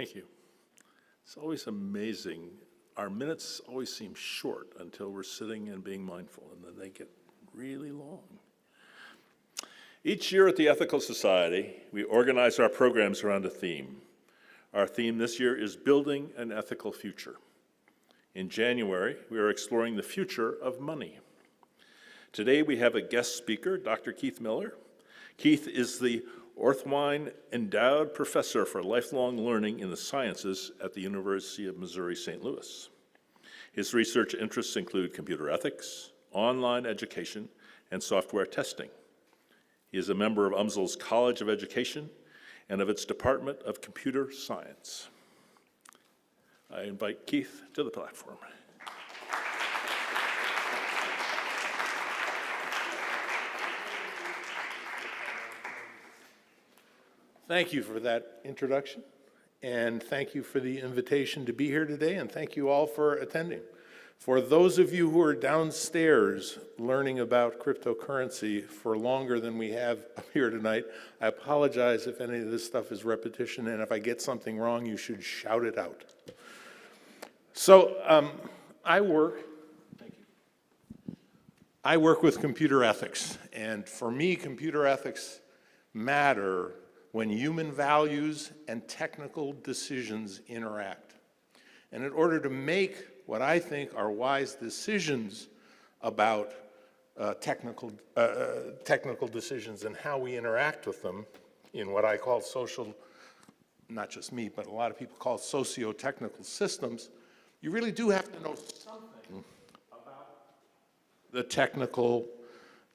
Thank you. It's always amazing. Our minutes always seem short until we're sitting and being mindful, and then they get really long. Each year at the Ethical Society, we organize our programs around a theme. Our theme this year is Building an Ethical Future. In January, we are exploring the future of money. Today, we have a guest speaker, Dr. Keith Miller. Keith is the Orthwein Endowed Professor for Lifelong Learning in the Sciences at the University of Missouri, St. Louis. His research interests include computer ethics, online education, and software testing. He is a member of UMSL's College of Education and of its Department of Computer Science. I invite Keith to the platform. Thank you for that introduction, and thank you for the invitation to be here today, and thank you all for attending. For those of you who are downstairs learning about cryptocurrency for longer than we have up here tonight, I apologize if any of this stuff is repetition, and if I get something wrong, you should shout it out. So I work with computer ethics, and for me, computer ethics matter when human values and technical decisions interact. And in order to make what I think are wise decisions about technical decisions and how we interact with them in what I call social, not just me, but a lot of people call socio-technical systems, you really do have to know something about the technical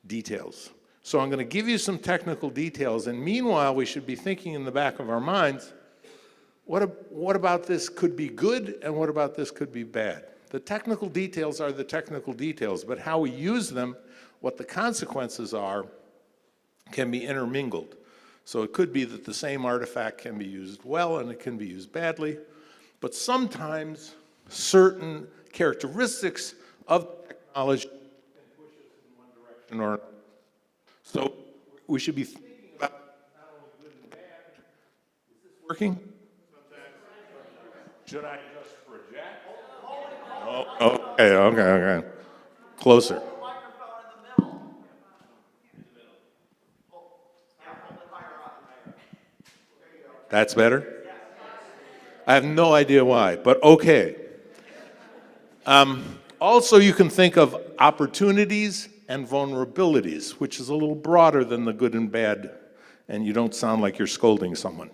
details. So I'm going to give you some technical details, and meanwhile, we should be thinking in the back of our minds, what about this could be good, and what about this could be bad? The technical details are the technical details, but how we use them, what the consequences are, can be intermingled. So it could be that the same artifact can be used well, and it can be used badly, but sometimes certain characteristics of technology can push us in one direction or another. So we should be thinking about not only good and bad. Is this working? Should I adjust for a jack? Oh, okay. Closer. That's better? I have no idea why, but okay. Also, you can think of opportunities and vulnerabilities, which is a little broader than the good and bad, and you don't sound like you're scolding someone.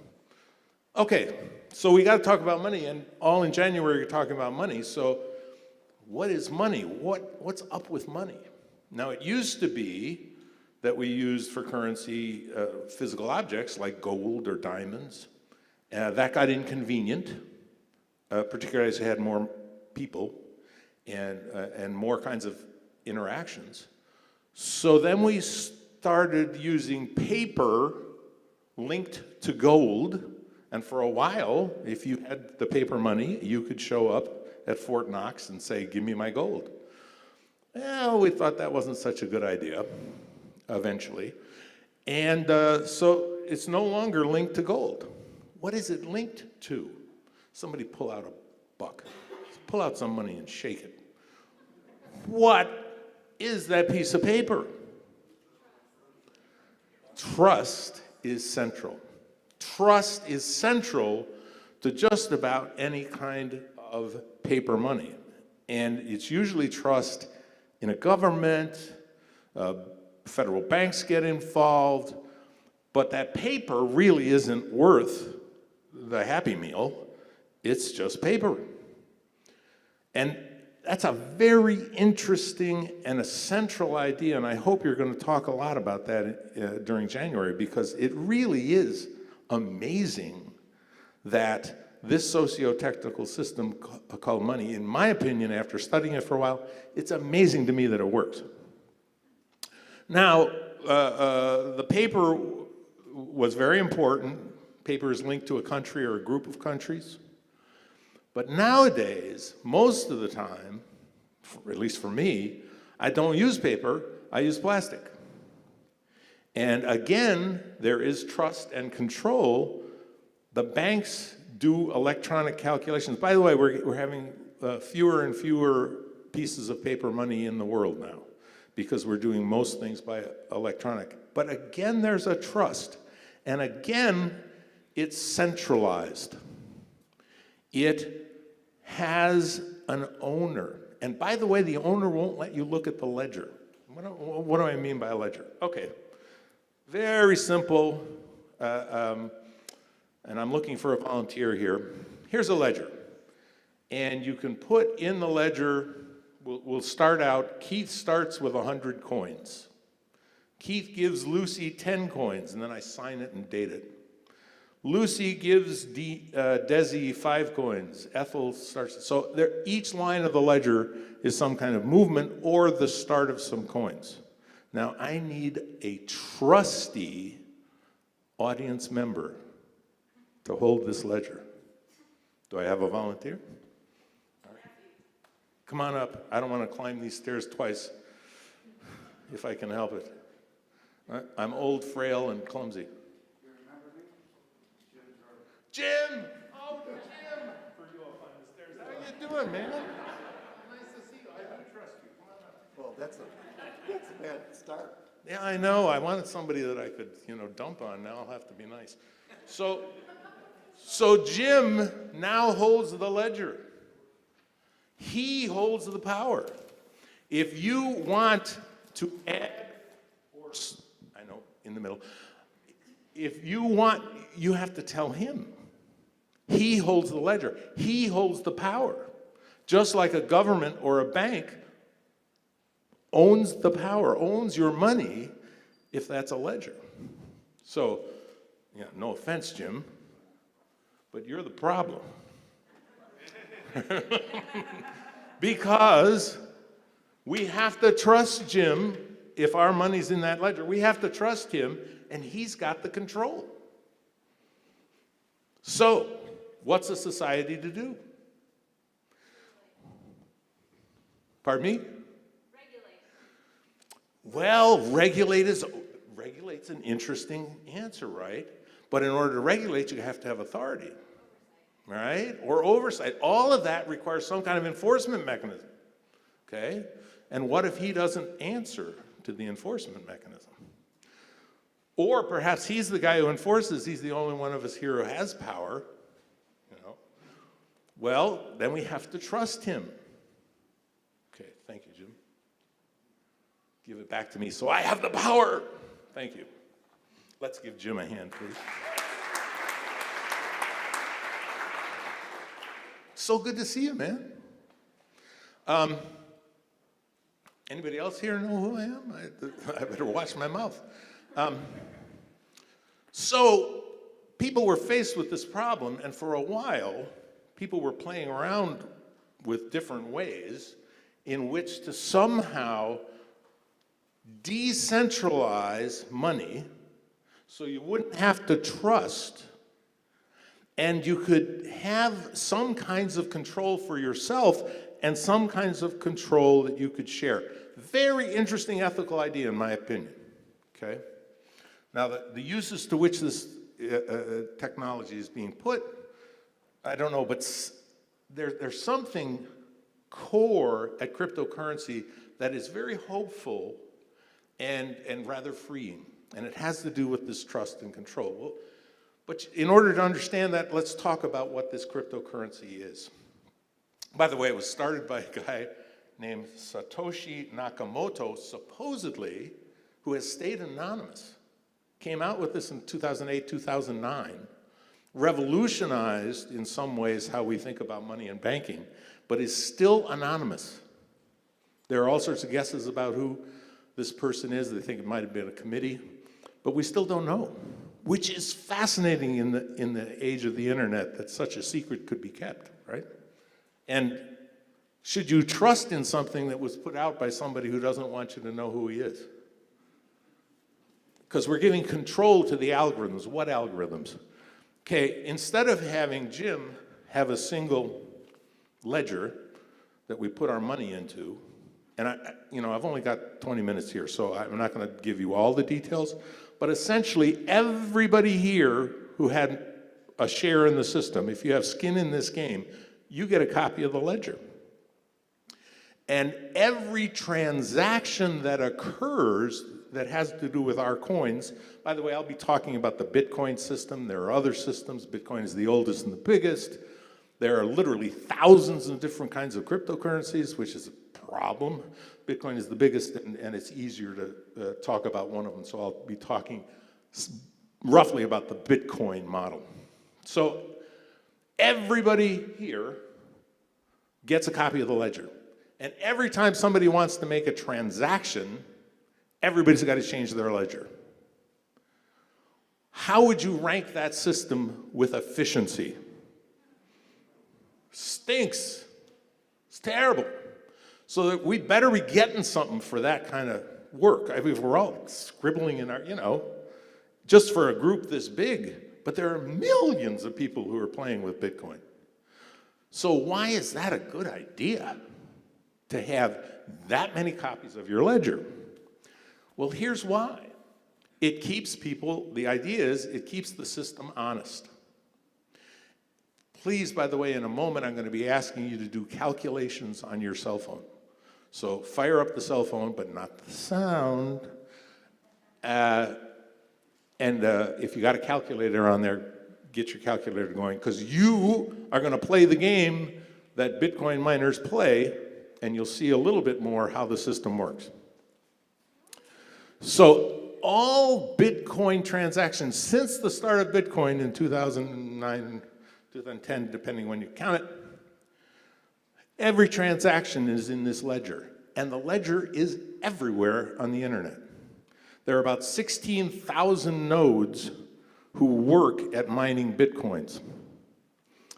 Okay, so we got to talk about money, and all in January you're talking about money, so what is money? What's up with money? Now, it used to be that we used for currency physical objects like gold or diamonds. That got inconvenient, particularly as you had more people and more kinds of interactions. So then we started using paper linked to gold, and for a while, if you had the paper money, you could show up at Fort Knox and say, "Give me my gold." Well, we thought that wasn't such a good idea, eventually. And so it's no longer linked to gold. What is it linked to? Somebody pull out a buck. Pull out some money and shake it. What is that piece of paper? Trust is central. Trust is central to just about any kind of paper money. And it's usually trust in a government, federal banks get involved, but that paper really isn't worth the Happy Meal. It's just paper. And that's a very interesting and a central idea, and I hope you're going to talk a lot about that during January, because it really is amazing that this socio-technical system called money, in my opinion, after studying it for a while, it's amazing to me that it works. Now, the paper was very important. Paper is linked to a country or a group of countries. But nowadays, most of the time, at least for me, I don't use paper, I use plastic. And again, there is trust and control. The banks do electronic calculations. By the way, we're having fewer and fewer pieces of paper money in the world now because we're doing most things by electronic. But again, there's a trust. And again, it's centralized. It has an owner. And by the way, the owner won't let you look at the ledger. What do I mean by a ledger? Okay, very simple. And I'm looking for a volunteer here. Here's a ledger. And you can put in the ledger, we'll start out, Keith starts with 100 coins. Keith gives Lucy 10 coins, and then I sign it and date it. Lucy gives Desi 5 coins. Ethel starts, so each line of the ledger is some kind of movement or the start of some coins. Now I need a trusty audience member to hold this ledger. Do I have a volunteer? All right. Come on up. I don't want to climb these stairs twice, if I can help it. I'm old, frail, and clumsy. You remember me? Jim! Oh, Jim! For you up on the stairs. How you doing, man? Nice to see you. I do trust you. Come on up. Well, that's a bad start. Yeah, I know. I wanted somebody that I could, dump on. Now I'll have to be nice. So Jim now holds the ledger. He holds the power. If you want to add, or I know, in the middle, if you want, you have to tell him. He holds the ledger. He holds the power. Just like a government or a bank owns the power, owns your money, if that's a ledger. So, yeah, no offense, Jim, but you're the problem. Because we have to trust Jim. If our money's in that ledger, we have to trust him, and he's got the control. So, what's a society to do? Pardon me? Regulate. Well, regulate's an interesting answer, right? But in order to regulate, you have to have authority, right? Or oversight. All of that requires some kind of enforcement mechanism, okay? And what if he doesn't answer to the enforcement mechanism? Or perhaps he's the guy who enforces, he's the only one of us here who has power, Well, then we have to trust him. Okay, thank you, Jim. Give it back to me so I have the power. Thank you. Let's give Jim a hand, please. So good to see you, man. Anybody else here know who I am? I better watch my mouth. So people were faced with this problem, and for a while, people were playing around with different ways in which to somehow decentralize money so you wouldn't have to trust, and you could have some kinds of control for yourself and some kinds of control that you could share. Very interesting ethical idea, in my opinion, okay? Now, the uses to which this technology is being put, I don't know, but there's something core at cryptocurrency that is very hopeful and rather freeing, and it has to do with this trust and control. Well, but in order to understand that, let's talk about what this cryptocurrency is. By the way, it was started by a guy named Satoshi Nakamoto, supposedly, who has stayed anonymous. Came out with this in 2008, 2009, revolutionized in some ways how we think about money and banking, but is still anonymous. There are all sorts of guesses about who this person is. They think it might have been a committee, but we still don't know, which is fascinating in the age of the internet that such a secret could be kept, right? And should you trust in something that was put out by somebody who doesn't want you to know who he is? Because we're giving control to the algorithms. What algorithms? Okay, instead of having Jim have a single ledger that we put our money into, and I've only got 20 minutes here, so I'm not going to give you all the details, but essentially everybody here who had a share in the system, if you have skin in this game, you get a copy of the ledger. And every transaction that occurs that has to do with our coins, by the way, I'll be talking about the Bitcoin system. There are other systems. Bitcoin is the oldest and the biggest. There are literally thousands of different kinds of cryptocurrencies, which is a problem. Bitcoin is the biggest, and it's easier to talk about one of them. So I'll be talking roughly about the Bitcoin model. So everybody here gets a copy of the ledger. And every time somebody wants to make a transaction, everybody's got to change their ledger. How would you rank that system with efficiency? Stinks. It's terrible. So that we better be getting something for that kind of work. I mean, if we're all scribbling in our, just for a group this big, but there are millions of people who are playing with Bitcoin. So why is that a good idea, to have that many copies of your ledger? Well, here's why. It keeps people, the idea is, it keeps the system honest. Please, by the way, in a moment, I'm going to be asking you to do calculations on your cell phone. So fire up the cell phone, but not the sound. If you got a calculator on there, get your calculator going, because you are going to play the game that Bitcoin miners play, and you'll see a little bit more how the system works. So all Bitcoin transactions since the start of Bitcoin in 2009, 2010, depending when you count it, every transaction is in this ledger, and the ledger is everywhere on the internet. There are about 16,000 nodes who work at mining Bitcoins,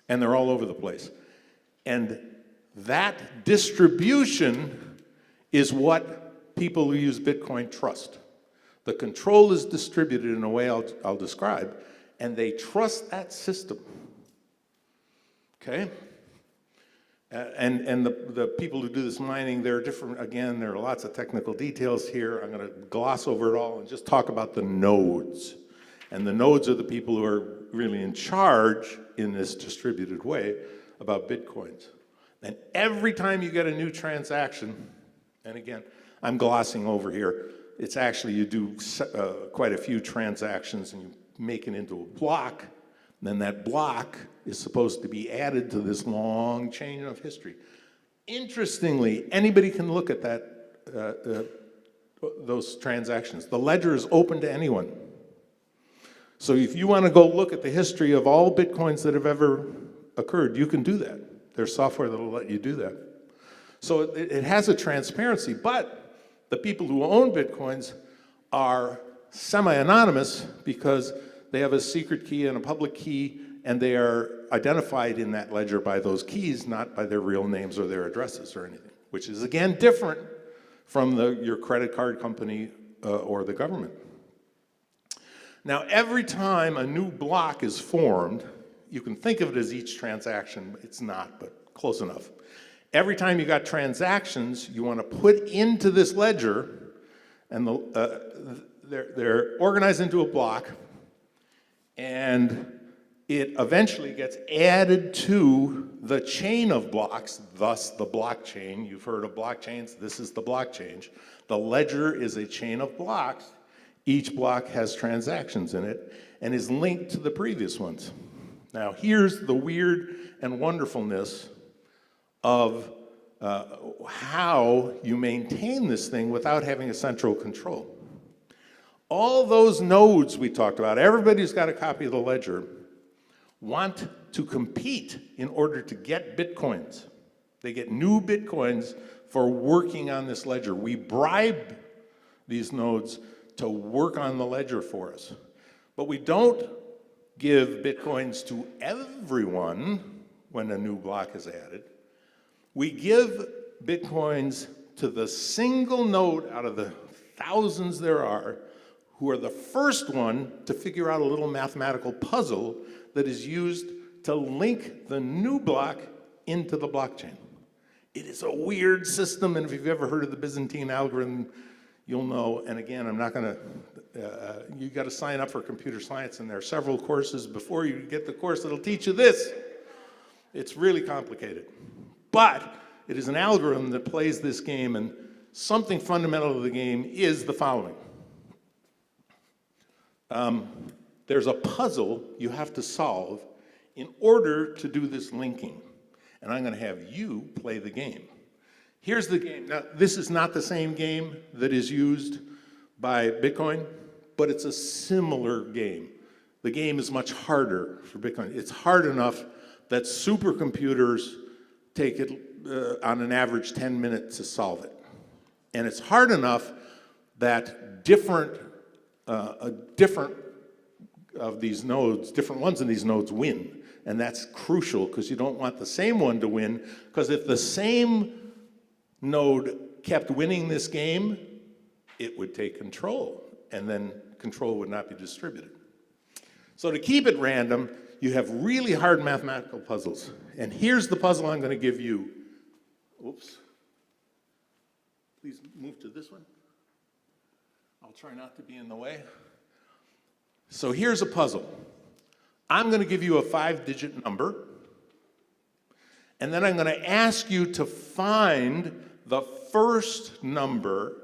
and they're all over the place. And that distribution is what people who use Bitcoin trust. The control is distributed in a way I'll describe, and they trust that system. Okay? And the people who do this mining, there are different, again, there are lots of technical details here. I'm going to gloss over it all and just talk about the nodes. And the nodes are the people who are really in charge in this distributed way about Bitcoins. And every time you get a new transaction, and again, I'm glossing over here, it's actually you do quite a few transactions and you make it into a block. Then that block is supposed to be added to this long chain of history. Interestingly, anybody can look at that, those transactions. The ledger is open to anyone. So if you want to go look at the history of all Bitcoins that have ever occurred, you can do that. There's software that will let you do that. So it has a transparency, but the people who own Bitcoins are semi-anonymous because they have a secret key and a public key, and they are identified in that ledger by those keys, not by their real names or their addresses or anything, which is, again, different from your credit card company or the government. Now, every time a new block is formed, you can think of it as each transaction. It's not, but close enough. Every time you got transactions, you want to put into this ledger, and they're organized into a block, and it eventually gets added to the chain of blocks, thus the blockchain. You've heard of blockchains. This is the blockchain. The ledger is a chain of blocks. Each block has transactions in it and is linked to the previous ones. Now, here's the weird and wonderfulness of how you maintain this thing without having a central control. All those nodes we talked about, everybody who's got a copy of the ledger, want to compete in order to get Bitcoins. They get new Bitcoins for working on this ledger. We bribe these nodes to work on the ledger for us. But we don't give Bitcoins to everyone when a new block is added. We give Bitcoins to the single node out of the thousands there are who are the first one to figure out a little mathematical puzzle that is used to link the new block into the blockchain. It is a weird system, and if you've ever heard of the Byzantine algorithm, you'll know. And again, I'm not going to you got to sign up for computer science, and there are several courses before you get the course that'll teach you this. It's really complicated. But it is an algorithm that plays this game, and something fundamental to the game is the following. There's a puzzle you have to solve in order to do this linking. And I'm going to have you play the game. Here's the game. Now, this is not the same game that is used by Bitcoin, but it's a similar game. The game is much harder for Bitcoin. It's hard enough that supercomputers take it on an average 10 minutes to solve it. And it's hard enough that different of these nodes, different ones in these nodes win. And that's crucial because you don't want the same one to win, because if the same node kept winning this game, it would take control, and then control would not be distributed. So to keep it random, you have really hard mathematical puzzles. And here's the puzzle I'm going to give you. Oops. Please move to this one. I'll try not to be in the way. So here's a puzzle. I'm going to give you a 5-digit number, and then I'm going to ask you to find the first number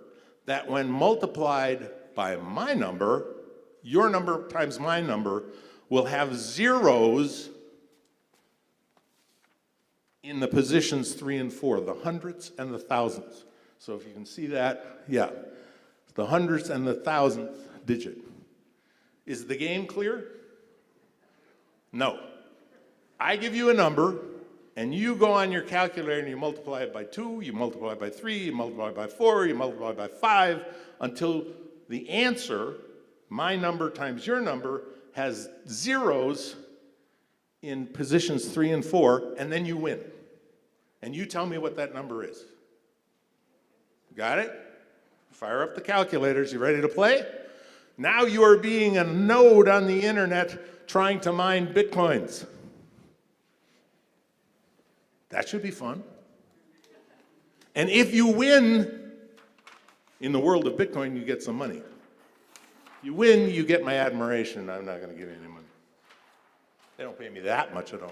that, when multiplied by my number, your number times my number, will have zeros in the positions 3 and 4, the hundredths and the thousands. So if you can see that, yeah, the hundredths and the thousandth digit. Is the game clear? No. I give you a number, and you go on your calculator and you multiply it by 2, you multiply it by 3, you multiply it by 4, you multiply it by 5, until the answer, my number times your number, has zeros in positions 3 and 4, and then you win. And you tell me what that number is. Got it? Fire up the calculators. You ready to play? Now you are being a node on the internet trying to mine bitcoins. That should be fun. And if you win, in the world of Bitcoin, you get some money. You win, you get my admiration. I'm not going to give you any money. They don't pay me that much, I don't.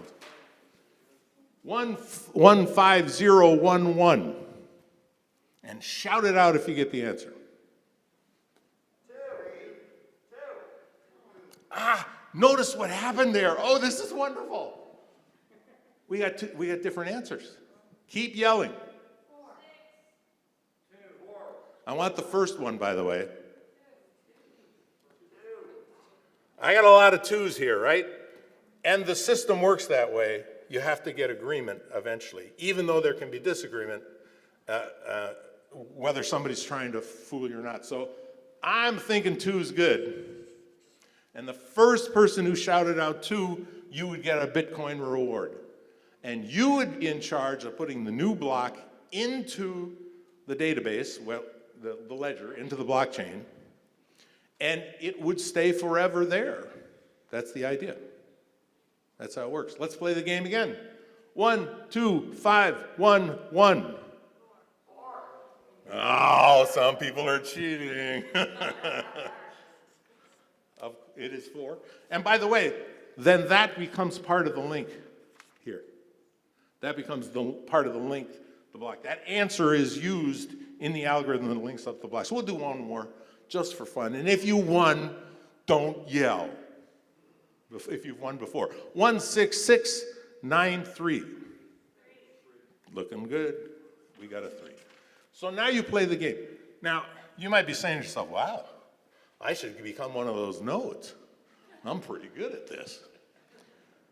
15011. And shout it out if you get the answer. 2. Notice what happened there. Oh, this is wonderful. We got different answers. Keep yelling. 4. I want the first one, by the way. I got a lot of 2s here, right? And the system works that way. You have to get agreement eventually, even though there can be disagreement, whether somebody's trying to fool you or not. So I'm thinking 2 is good. And the first person who shouted out 2, you would get a Bitcoin reward. And you would be in charge of putting the new block into the database, well, the ledger, into the blockchain, and it would stay forever there. That's the idea. That's how it works. Let's play the game again. 1, 2, 5, 1, 1. 4. Oh, some people are cheating. It is 4. And by the way, then that becomes part of the link here. That becomes part of the link, the block. That answer is used in the algorithm that links up the block. So we'll do one more just for fun. And if you won, don't yell. If you've won before. 16693. Looking good. We got a 3. So now you play the game. Now, you might be saying to yourself, wow, I should become one of those nodes. I'm pretty good at this.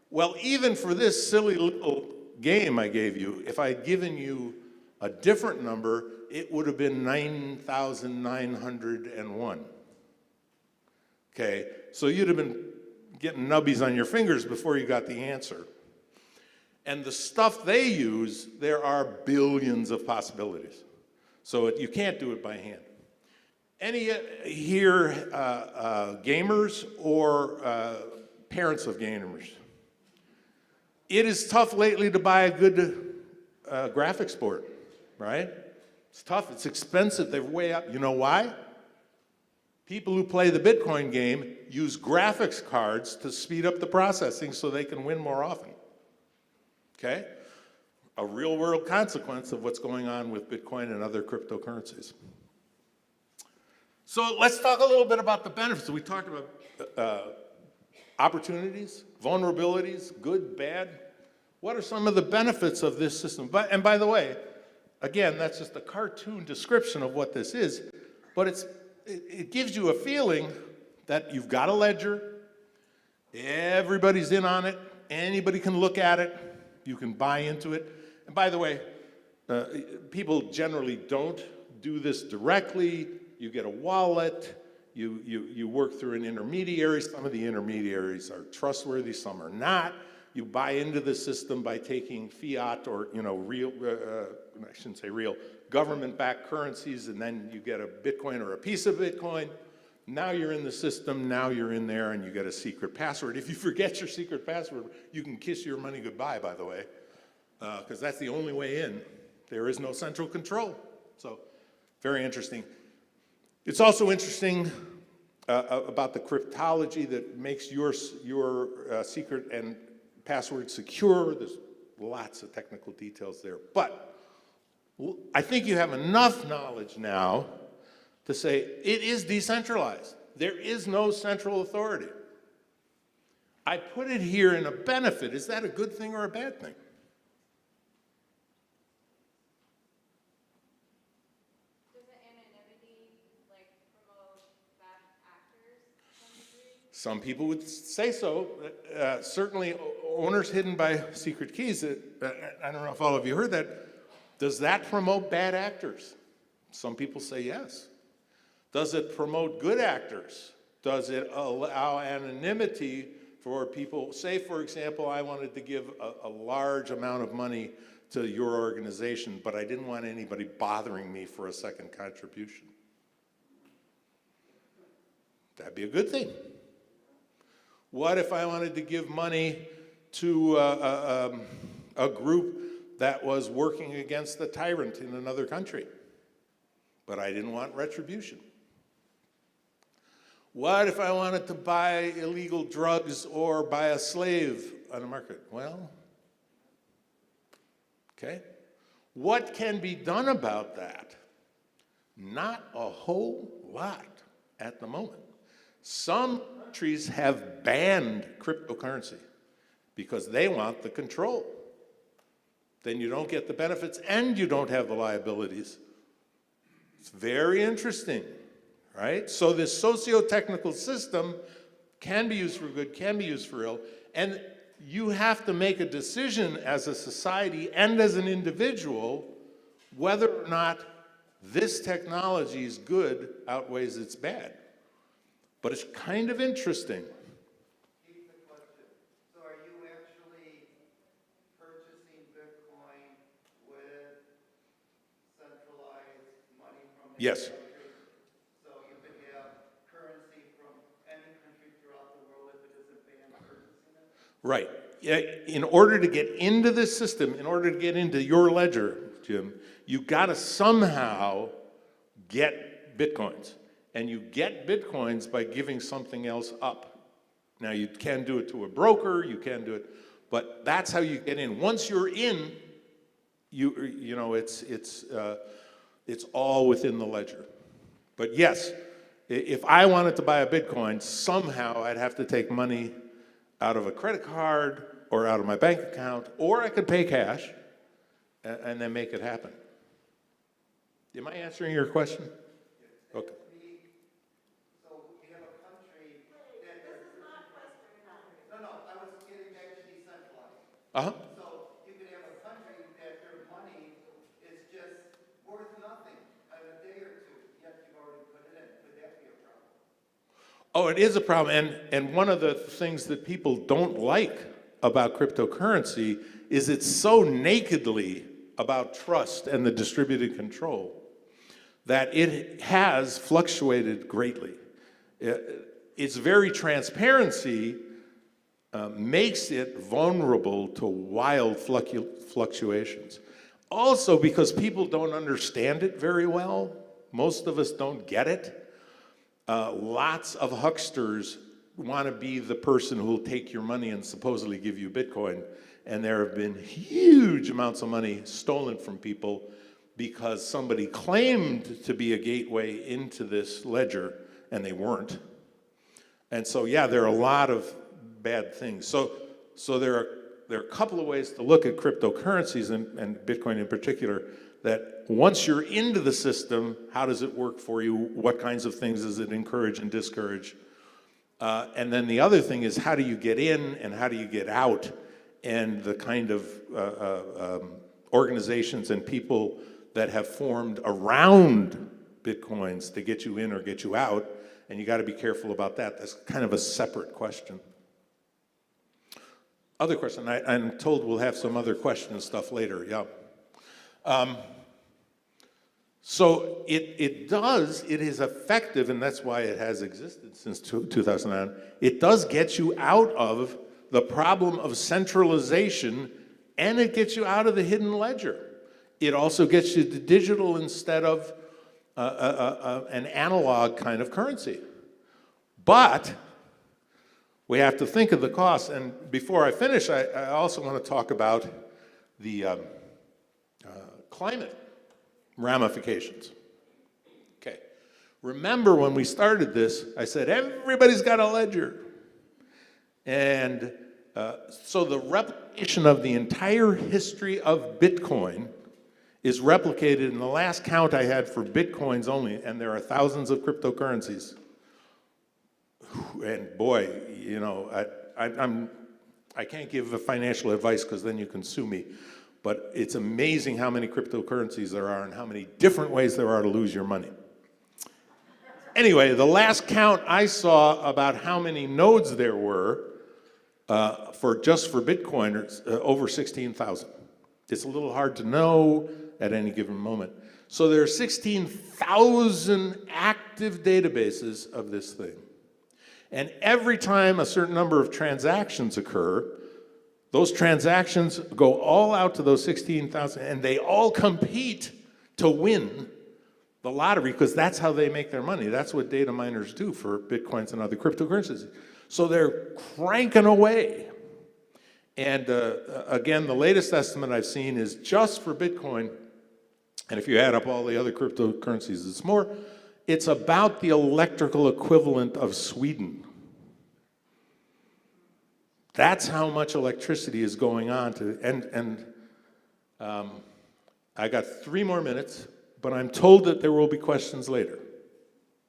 Well, even for this silly little game I gave you, if I had given you a different number, it would have been 9,901. Okay, so you'd have been getting nubbies on your fingers before you got the answer. And the stuff they use, there are billions of possibilities. So you can't do it by hand. Any here gamers or parents of gamers? It is tough lately to buy a good graphics board, right? It's tough, it's expensive, they're way up. You know why? People who play the Bitcoin game use graphics cards to speed up the processing so they can win more often. Okay? A real world consequence of what's going on with Bitcoin and other cryptocurrencies. So let's talk a little bit about the benefits. We talked about opportunities, vulnerabilities, good, bad. What are some of the benefits of this system? And by the way, again, that's just a cartoon description of what this is, but it gives you a feeling that you've got a ledger, everybody's in on it, anybody can look at it, you can buy into it. And by the way, people generally don't do this directly. You get a wallet, you work through an intermediary. Some of the intermediaries are trustworthy, some are not. You buy into the system by taking fiat or, real, I shouldn't say real, government-backed currencies, and then you get a Bitcoin or a piece of Bitcoin. Now you're in the system, now you're in there, and you get a secret password. If you forget your secret password, you can kiss your money goodbye, by the way, because that's the only way in. There is no central control. So, very interesting. It's also interesting about the cryptology that makes your secret and password secure. There's lots of technical details there. But I think you have enough knowledge now to say it is decentralized. There is no central authority. I put it here in a benefit. Is that a good thing or a bad thing? Some people would say so. Certainly, owners hidden by secret keys, I don't know if all of you heard that. Does that promote bad actors? Some people say yes. Does it promote good actors? Does it allow anonymity for people? Say, for example, I wanted to give a large amount of money to your organization, but I didn't want anybody bothering me for a second contribution. That'd be a good thing. What if I wanted to give money to a group that was working against the tyrant in another country, but I didn't want retribution? What if I wanted to buy illegal drugs or buy a slave on the market? Well, okay. What can be done about that? Not a whole lot at the moment. Some countries have banned cryptocurrency because they want the control. Then you don't get the benefits and you don't have the liabilities. It's very interesting, right? So this socio-technical system can be used for good, can be used for ill, and you have to make a decision as a society and as an individual whether or not this technology's good outweighs its bad. But it's kind of interesting. Keep the question. So are you actually purchasing Bitcoin with centralized money from the Yes. country? So you could have currency from any country throughout the world if it isn't banned purchasing it? Right. In order to get into this system, in order to get into your ledger, Jim, you got to somehow get Bitcoins. And you get Bitcoins by giving something else up. Now, you can do it to a broker, you can do it, but that's how you get in. Once you're in, you know, it's all within the ledger. But yes, if I wanted to buy a Bitcoin, somehow I'd have to take money out of a credit card or out of my bank account, or I could pay cash and then make it happen. Am I answering your question? Okay. So you have a country that this is not Western country. No, I was getting back to decentralized. Uh-huh. So you could have a country that their money is just worth nothing in a day or two, yet you've already put it in. Could that be a problem? Oh, it is a problem. And one of the things that people don't like about cryptocurrency is it's so nakedly about trust and the distributed control that it has fluctuated greatly. Its very transparency makes it vulnerable to wild fluctuations. Also, because people don't understand it very well, most of us don't get it, Lots of hucksters want to be the person who will take your money and supposedly give you Bitcoin. And there have been huge amounts of money stolen from people because somebody claimed to be a gateway into this ledger and they weren't. And so, yeah, there are a lot of bad things. So there are a couple of ways to look at cryptocurrencies and Bitcoin in particular, that once you're into the system, how does it work for you? What kinds of things does it encourage and discourage? And then the other thing is, how do you get in and how do you get out? And the kind of organizations and people that have formed around Bitcoins to get you in or get you out, and you got to be careful about that. That's kind of a separate question. Other question, I'm told we'll have some other question and stuff later, yeah. So it is effective, and that's why it has existed since 2009. It does get you out of the problem of centralization, and it gets you out of the hidden ledger. It also gets you to digital instead of an analog kind of currency. But we have to think of the costs. And before I finish, I also want to talk about the climate ramifications. Okay. Remember when we started this, I said, everybody's got a ledger. And so the replication of the entire history of Bitcoin is replicated in the last count I had for Bitcoins only, and there are thousands of cryptocurrencies. And boy, you know, I can't give a financial advice because then you can sue me. But it's amazing how many cryptocurrencies there are and how many different ways there are to lose your money. Anyway, the last count I saw about how many nodes there were just for Bitcoin, over 16,000. It's a little hard to know at any given moment. So there are 16,000 active databases of this thing. And every time a certain number of transactions occur, those transactions go all out to those 16,000, and they all compete to win the lottery, because that's how they make their money. That's what data miners do for Bitcoins and other cryptocurrencies. So they're cranking away. And again, the latest estimate I've seen is just for Bitcoin, and if you add up all the other cryptocurrencies, it's more. It's about the electrical equivalent of Sweden. That's how much electricity is going on I got 3 more minutes, but I'm told that there will be questions later.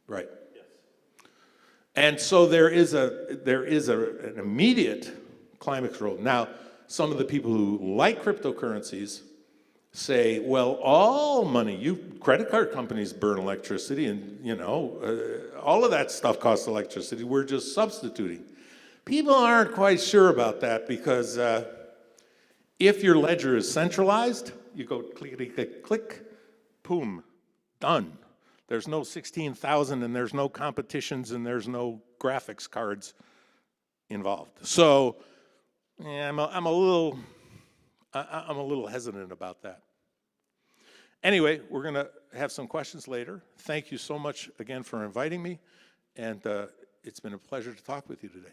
Right. Yes. And so there is an immediate climate control. Now, some of the people who like cryptocurrencies say, well, all money, credit card companies burn electricity, and all of that stuff costs electricity. We're just substituting. People aren't quite sure about that, because if your ledger is centralized, you go clickety click click, boom, done. There's no 16,000, and there's no competitions, and there's no graphics cards involved. So yeah, I'm a little hesitant about that. Anyway, we're going to have some questions later. Thank you so much again for inviting me, and it's been a pleasure to talk with you today.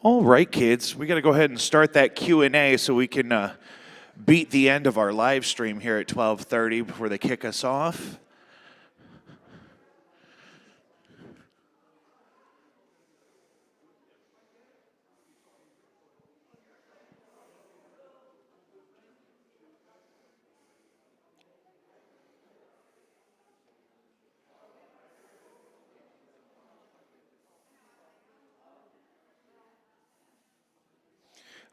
All right, kids, we got to go ahead and start that Q&A so we can beat the end of our live stream here at 12:30 before they kick us off.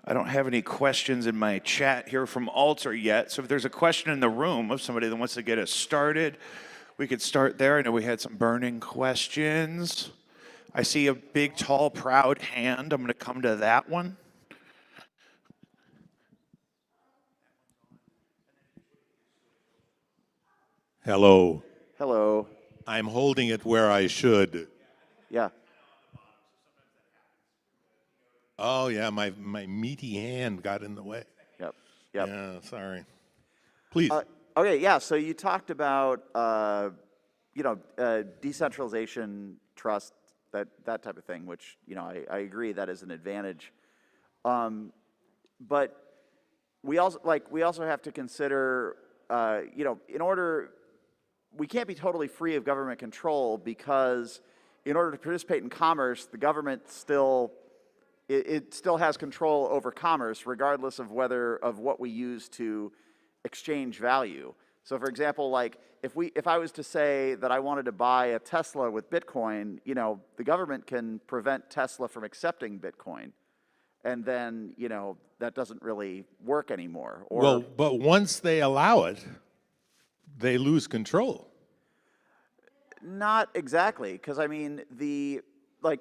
I don't have any questions in my chat here from Alter yet. So if there's a question in the room of somebody that wants to get us started, we could start there. I know we had some burning questions. I see a big, tall, proud hand. I'm going to come to that one. Hello. Hello. I'm holding it where I should. Yeah. Oh, yeah, my meaty hand got in the way. Yep. Yep. Yeah, sorry. Please. Okay. Yeah. So you talked about, decentralization, trust, that type of thing, which I agree that is an advantage. But we also have to consider, we can't be totally free of government control, because in order to participate in commerce, the government still has control over commerce, regardless of what we use to exchange value. So, for example, like if I was to say that I wanted to buy a Tesla with Bitcoin, the government can prevent Tesla from accepting Bitcoin, and then that doesn't really work anymore. Or but once they allow it, they lose control. not exactly, because I mean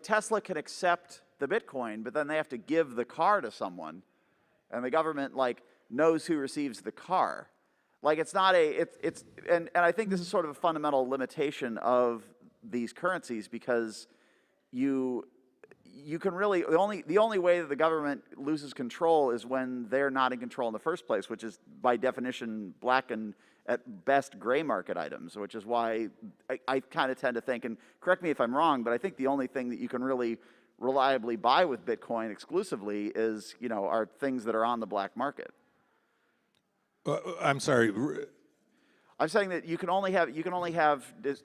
Tesla can accept the Bitcoin, but then they have to give the car to someone, and the government knows who receives the car. It's not and I think this is sort of a fundamental limitation of these currencies, because you can really the only way that the government loses control is when they're not in control in the first place, which is by definition black and at best gray market items, which is why I kind of tend to think, and correct me if I'm wrong, but I think the only thing that you can really reliably buy with Bitcoin exclusively is are things that are on the black market. I'm sorry. I'm saying that you can only have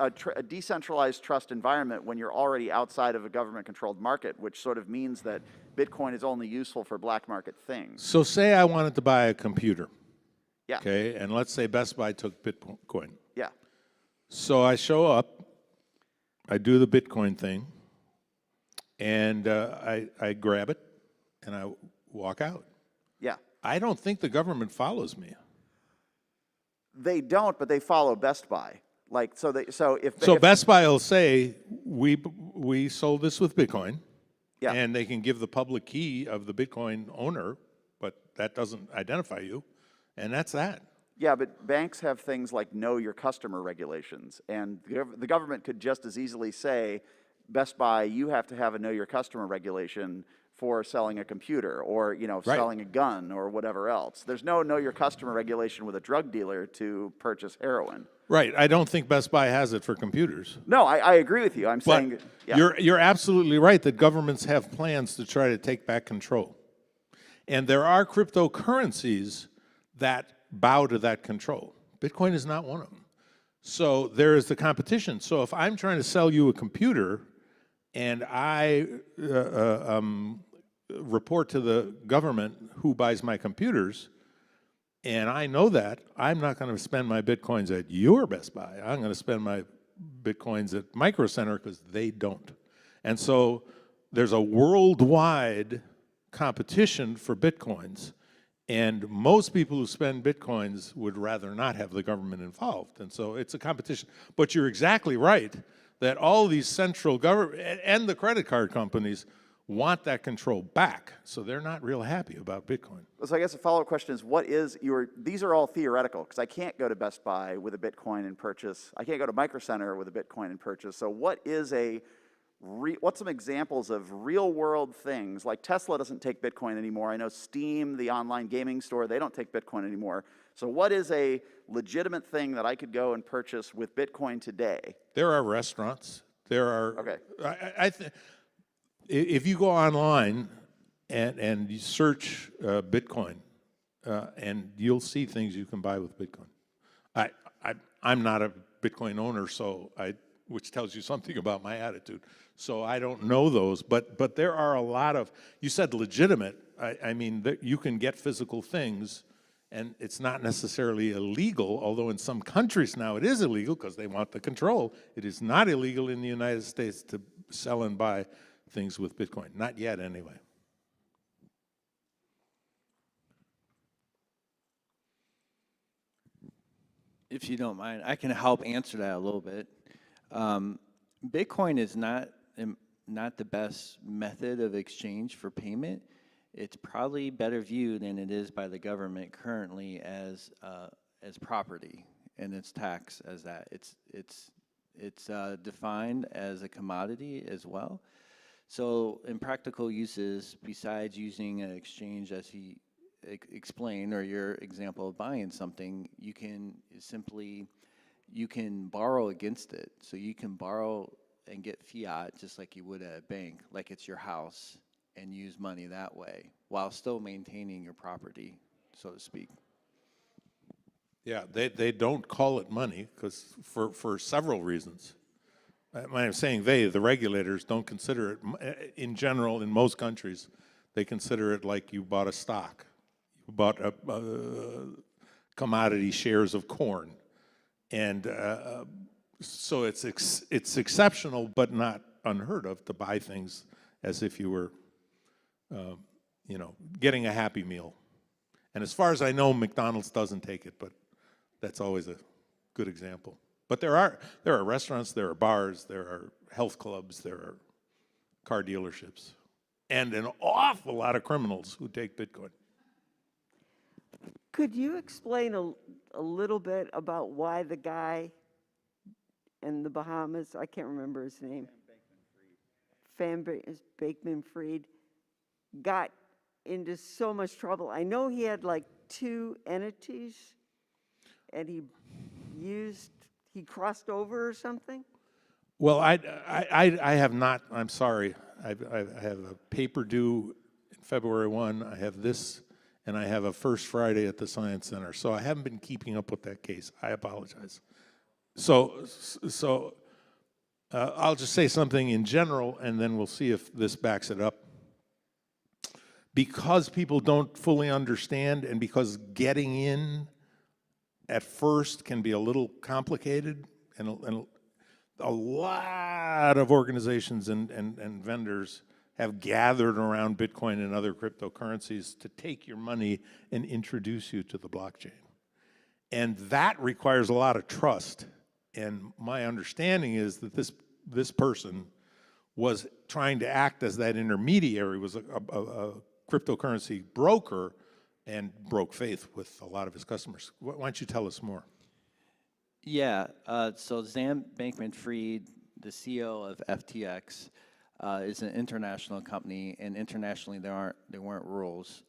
a decentralized trust environment when you're already outside of a government-controlled market, which sort of means that Bitcoin is only useful for black market things. So say I wanted to buy a computer. Yeah. Okay, and let's say Best Buy took Bitcoin. Yeah. So I show up, I do the Bitcoin thing, and I grab it, and I walk out. Yeah. I don't think the government follows me. They don't, but they follow Best Buy. So Best Buy will say we sold this with Bitcoin, Yeah. and they can give the public key of the Bitcoin owner, but that doesn't identify you, and that's that. Yeah, but banks have things like know your customer regulations, and the government could just as easily say, Best Buy, you have to have a know your customer regulation for selling a computer, or selling a gun, or whatever else. There's no know your customer regulation with a drug dealer to purchase heroin. Right. I don't think Best Buy has it for computers. No, I agree with you. I'm saying You're absolutely right that governments have plans to try to take back control. And there are cryptocurrencies that bow to that control. Bitcoin is not one of them. So there is the competition. So if I'm trying to sell you a computer and I report to the government who buys my computers, and I know that, I'm not going to spend my Bitcoins at your Best Buy. I'm going to spend my Bitcoins at Micro Center because they don't. And so there's a worldwide competition for Bitcoins, and most people who spend Bitcoins would rather not have the government involved. And so it's a competition. But you're exactly right that all these central government and the credit card companies want that control back, so they're not real happy about Bitcoin. So I guess the follow-up question is, these are all theoretical, because I can't go to Best Buy with a Bitcoin and purchase. I can't go to Micro Center with a Bitcoin and purchase. So what's some examples of real-world things? Like Tesla doesn't take Bitcoin anymore. I know Steam, the online gaming store, they don't take Bitcoin anymore. So what is a legitimate thing that I could go and purchase with Bitcoin today? There are restaurants. There are. Okay. If you go online and you search Bitcoin, and you'll see things you can buy with Bitcoin. I'm not a Bitcoin owner, which tells you something about my attitude. So I don't know those, but there are a lot of. You said legitimate. I mean, you can get physical things, and it's not necessarily illegal. Although in some countries now it is illegal because they want the control. It is not illegal in the United States to sell and buy things with Bitcoin. Not yet, anyway. if you don't mind, I can help answer that a little bit. Bitcoin is not the best method of exchange for payment. It's probably better viewed than it is by the government currently as property, and it's taxed as that. It's defined as a commodity as well. So in practical uses, besides using an exchange as he explained, or your example of buying something, you can borrow against it. So you can borrow and get fiat just like you would at a bank, like it's your house, and use money that way while still maintaining your property, so to speak. Yeah, they don't call it money because for several reasons. When I'm saying the regulators don't consider it, in general, in most countries, they consider it like you bought a stock. You bought a commodity shares of corn. And so it's exceptional, but not unheard of to buy things as if you were, getting a Happy Meal. And as far as I know, McDonald's doesn't take it, but that's always a good example. But there are restaurants, there are bars, there are health clubs, there are car dealerships, and an awful lot of criminals who take Bitcoin. Could you explain a little bit about why the guy in the Bahamas, I can't remember his name, Sam Bankman-Fried, got into so much trouble? I know he had like 2 entities, and he crossed over or something? Well, I have not. I'm sorry. I have a paper due in February 1. I have this, and I have a First Friday at the Science Center. So I haven't been keeping up with that case. I apologize. So I'll just say something in general, and then we'll see if this backs it up. Because people don't fully understand, and because getting in at first can be a little complicated, and a lot of organizations and vendors have gathered around Bitcoin and other cryptocurrencies to take your money and introduce you to the blockchain. And that requires a lot of trust. And my understanding is that this person was trying to act as that intermediary, was a cryptocurrency broker, and broke faith with a lot of his customers. Why don't you tell us more? Yeah, so Sam Bankman-Fried, the CEO of FTX, is an international company, and internationally there weren't rules.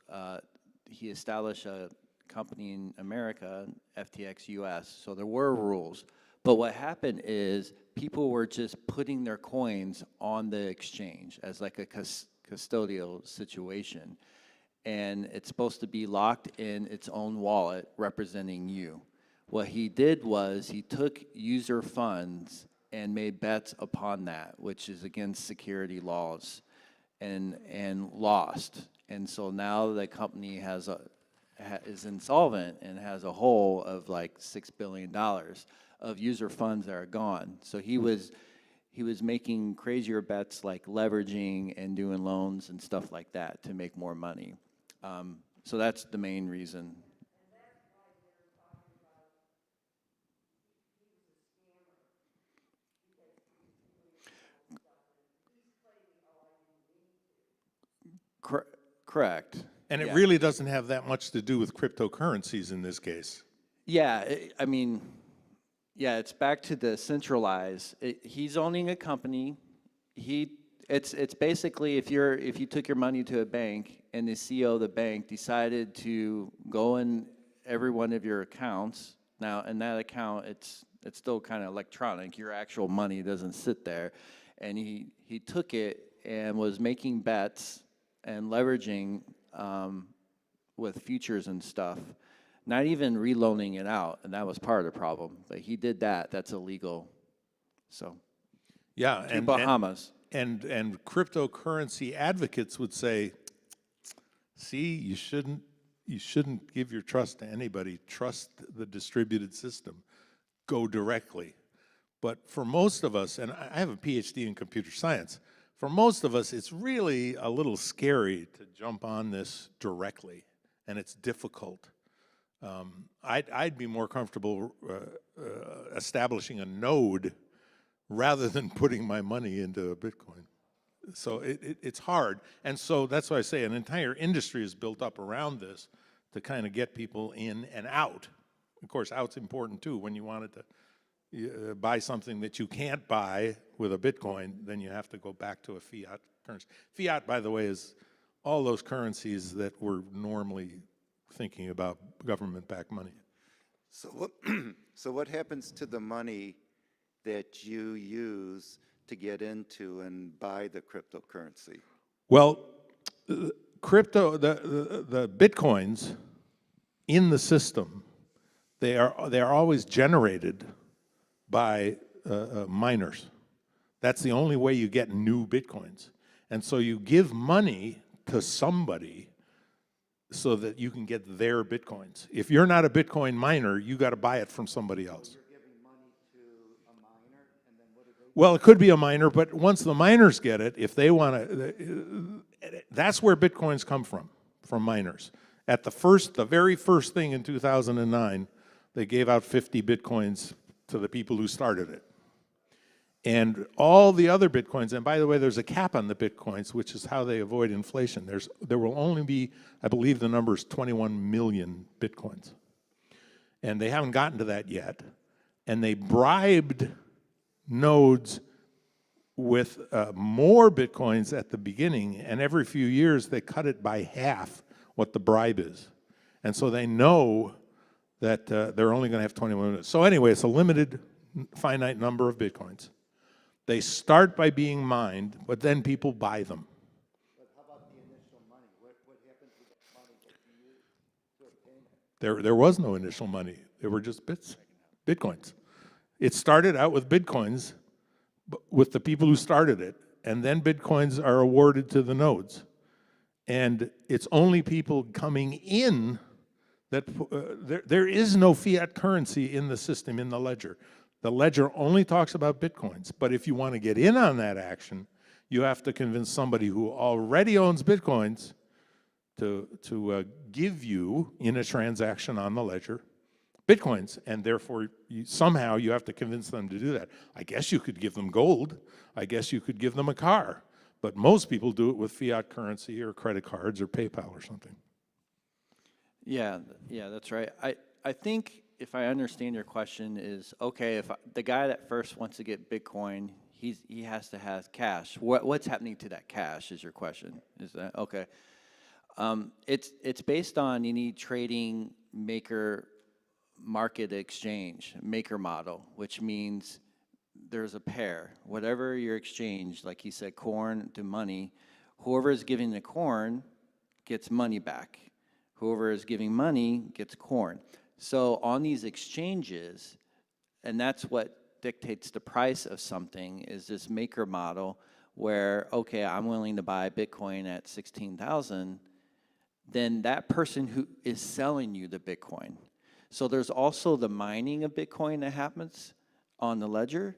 He established a company in America, FTX US, so there were rules. But what happened is people were just putting their coins on the exchange as like a custodial situation. And it's supposed to be locked in its own wallet representing you. What he did was he took user funds and made bets upon that, which is against security laws, and lost. And so now the company is insolvent and has a hole of like $6 billion of user funds that are gone. So he was making crazier bets like leveraging and doing loans and stuff like that to make more money. So that's the main reason. Correct. And it Yeah. really doesn't have that much to do with cryptocurrencies in this case. Yeah, it's back to the centralized. He's owning a company. It's basically if you took your money to a bank and the CEO of the bank decided to go in every one of your accounts. Now, in that account, it's still kind of electronic. Your actual money doesn't sit there, and he took it and was making bets and leveraging with futures and stuff. Not even reloaning it out, and that was part of the problem. But he did that. That's illegal. So, Yeah, to Bahamas. And cryptocurrency advocates would say, see, you shouldn't give your trust to anybody. Trust the distributed system. Go directly. But for most of us, and I have a PhD in computer science, for most of us, it's really a little scary to jump on this directly, and it's difficult. I'd be more comfortable establishing a node rather than putting my money into a Bitcoin. So it's hard. And so that's why I say an entire industry is built up around this to kind of get people in and out. Of course, out's important too. When you wanted to buy something that you can't buy with a Bitcoin, then you have to go back to a fiat currency. Fiat, by the way, is all those currencies that we're normally thinking about government-backed money. So what, so what happens to the money that you use to get into and buy the cryptocurrency? Well, the Bitcoins in the system, they are always generated by miners. That's the only way you get new Bitcoins. And so you give money to somebody so that you can get their Bitcoins. If you're not a Bitcoin miner, you got to buy it from somebody else. You're giving money to a miner, and then what do they? Well, it could be a miner, but once the miners get it, if they want to, that's where Bitcoins come from miners. At the very first thing in 2009, they gave out 50 Bitcoins to the people who started it. And all the other Bitcoins, and by the way, there's a cap on the Bitcoins, which is how they avoid inflation. There will only be, I believe the number is 21 million Bitcoins. And they haven't gotten to that yet. And they bribed nodes with more Bitcoins at the beginning, and every few years they cut it by half what the bribe is. And so they know that they're only going to have 21 minutes. So anyway, it's a limited, finite number of Bitcoins. They start by being mined, but then people buy them. But how about the initial money? What happens with the money that you use to obtain it? There was no initial money. They were just Bitcoins. It started out with Bitcoins, with the people who started it, and then Bitcoins are awarded to the nodes. And it's only people coming in that, there is no fiat currency in the system, in the ledger. The ledger only talks about Bitcoins. But if you want to get in on that action, you have to convince somebody who already owns Bitcoins to give you, in a transaction on the ledger, Bitcoins. And therefore, somehow you have to convince them to do that. I guess you could give them gold. I guess you could give them a car. But most people do it with fiat currency or credit cards or PayPal or something. Yeah, that's right. I think if I understand your question is, okay, if the guy that first wants to get Bitcoin, he has to have cash. What's happening to that cash is your question. Is that, okay. It's based on any trading maker market exchange, maker model, which means there's a pair. Whatever your exchange, like he said, corn to money, whoever is giving the corn gets money back. Whoever is giving money gets corn. So on these exchanges, and that's what dictates the price of something, is this maker model where, okay, I'm willing to buy Bitcoin at 16,000, then that person who is selling you the Bitcoin. So there's also the mining of Bitcoin that happens on the ledger,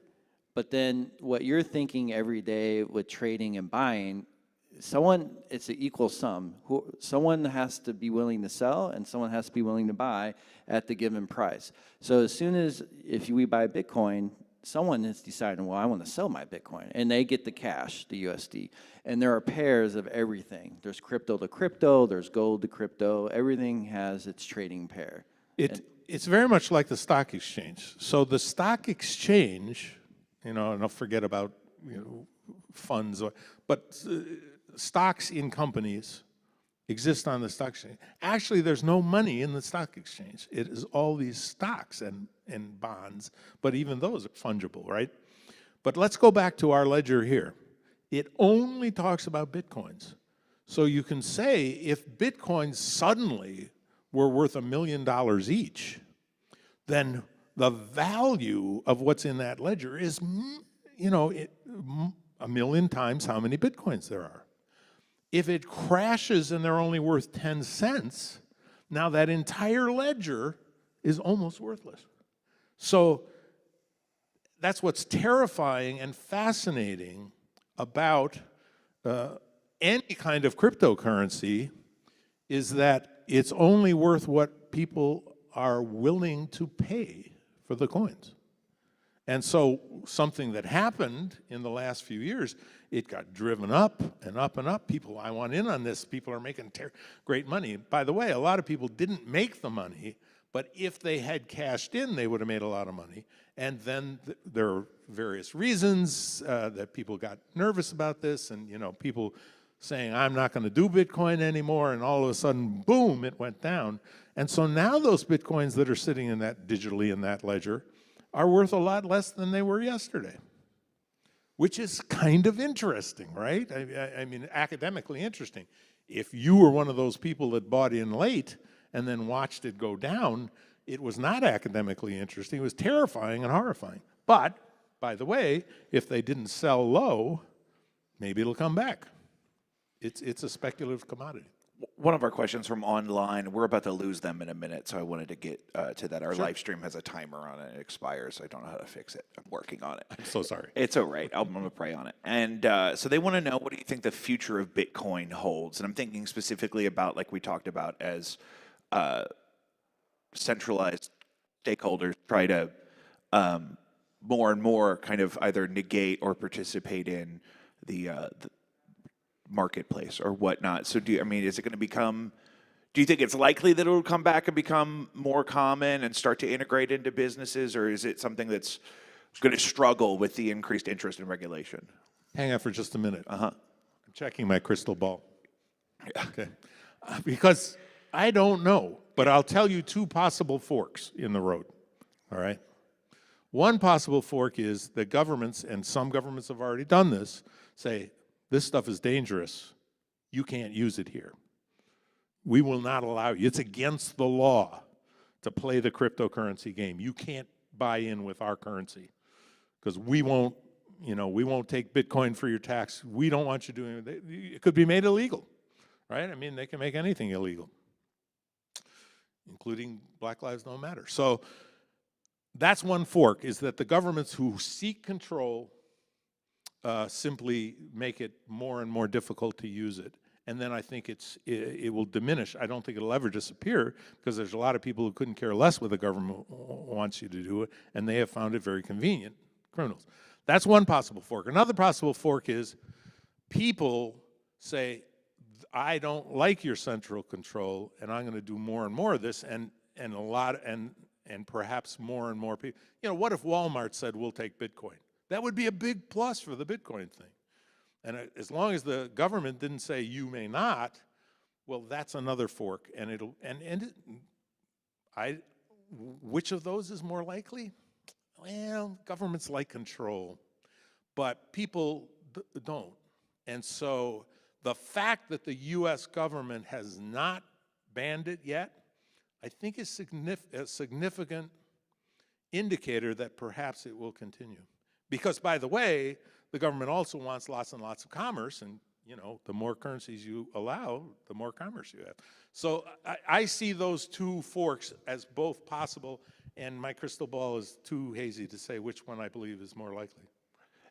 but then what you're thinking every day with trading and buying, it's an equal sum. Someone has to be willing to sell and someone has to be willing to buy at the given price. So as soon as, if we buy Bitcoin, someone is deciding, well, I want to sell my Bitcoin, and they get the cash, the USD. And there are pairs of everything. There's crypto to crypto, there's gold to crypto. Everything has its trading pair. It's very much like the stock exchange. So the stock exchange, and I'll forget about funds, but stocks in companies exist on the stock exchange. Actually, there's no money in the stock exchange. It is all these stocks and bonds, but even those are fungible, right? But let's go back to our ledger here. It only talks about Bitcoins. So you can say if Bitcoins suddenly were worth $1 million each, then the value of what's in that ledger is, 1 million times how many Bitcoins there are. If it crashes and they're only worth 10 cents, now that entire ledger is almost worthless. So that's what's terrifying and fascinating about any kind of cryptocurrency, is that it's only worth what people are willing to pay for the coins. And so something that happened in the last few years, it got driven up and up and up. People, I want in on this. People are making great money. By the way, a lot of people didn't make the money, but if they had cashed in, they would have made a lot of money. And then there are various reasons that people got nervous about this, and people saying, I'm not going to do Bitcoin anymore, and all of a sudden, boom, it went down. And so now those Bitcoins that are sitting in that digitally in that ledger are worth a lot less than they were yesterday, which is kind of interesting, right? I mean, academically interesting. If you were one of those people that bought in late and then watched it go down, it was not academically interesting. It was terrifying and horrifying. But, by the way, if they didn't sell low, maybe it'll come back. It's a speculative commodity. One of our questions from online, we're about to lose them in a minute, so I wanted to get to that. Our live stream has a timer on it. It expires. I don't know how to fix it. I'm working on it. I'm so sorry. It's all right. I'm going to pray on it. And so they want to know, what do you think the future of Bitcoin holds? And I'm thinking specifically about, like we talked about, as centralized stakeholders try to more and more kind of either negate or participate in the marketplace or whatnot. So is it going to become, do you think it's likely that it'll come back and become more common and start to integrate into businesses, or is it something that's going to struggle with the increased interest in regulation? Hang on for just a minute. Uh-huh. I'm checking my crystal ball. Okay. Because I don't know, but I'll tell you two possible forks in the road, all right? One possible fork is that governments, and some governments have already done this, say, this stuff is dangerous. You can't use it here. We will not allow you. It's against the law to play the cryptocurrency game. You can't buy in with our currency because we won't take Bitcoin for your tax. We don't want you doing it. It could be made illegal, right? I mean, they can make anything illegal, including Black Lives Don't Matter. So that's one fork, is that the governments who seek control simply make it more and more difficult to use it. And then I think it will diminish. I don't think it'll ever disappear, because there's a lot of people who couldn't care less what the government wants you to do it, and they have found it very convenient, criminals. That's one possible fork. Another possible fork is people say, I don't like your central control, and I'm going to do more and more of this, and perhaps more and more people. What if Walmart said, we'll take Bitcoin? That would be a big plus for the Bitcoin thing. And as long as the government didn't say you may not, well, that's another fork. And which of those is more likely? Well, governments like control, but people don't. And so the fact that the U.S. government has not banned it yet, I think is a significant indicator that perhaps it will continue. Because, by the way, the government also wants lots and lots of commerce, and the more currencies you allow, the more commerce you have. So I see those two forks as both possible, and my crystal ball is too hazy to say which one I believe is more likely.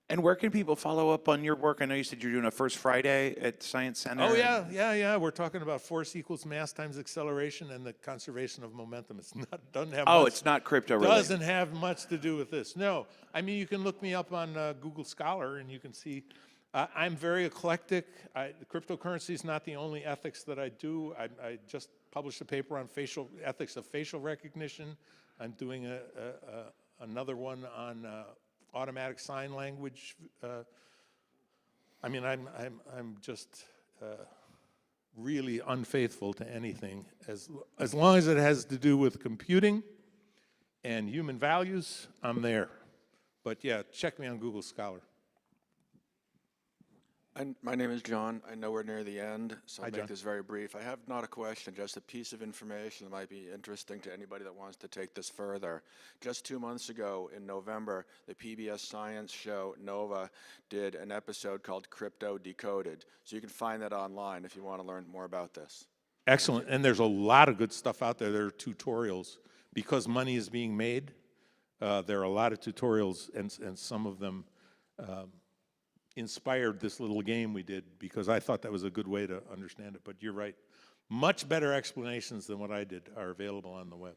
And where can people follow up on your work? I know you said you're doing a First Friday at Science Center. Oh, yeah. We're talking about force equals mass times acceleration and the conservation of momentum. Doesn't have much, it's not crypto related. Doesn't have much to do with this. No. I mean, you can look me up on Google Scholar, and you can see I'm very eclectic. Cryptocurrency is not the only ethics that I do. I just published a paper on ethics of facial recognition. I'm doing another one on automatic sign language. I mean, I'm just really unfaithful to anything. As long as it has to do with computing and human values, I'm there. But yeah, check me on Google Scholar. My name is John. I know we're near the end, so I'll Hi, make John. this very brief. I have not a question, just a piece of information that might be interesting to anybody that wants to take this further. Just 2 months ago in November, the PBS science show Nova did an episode called Crypto Decoded. So you can find that online if you want to learn more about this. Excellent. And there's a lot of good stuff out there. There are tutorials. Because money is being made, there are a lot of tutorials, and some of them inspired this little game we did, because I thought that was a good way to understand it. But you're right. Much better explanations than what I did are available on the web.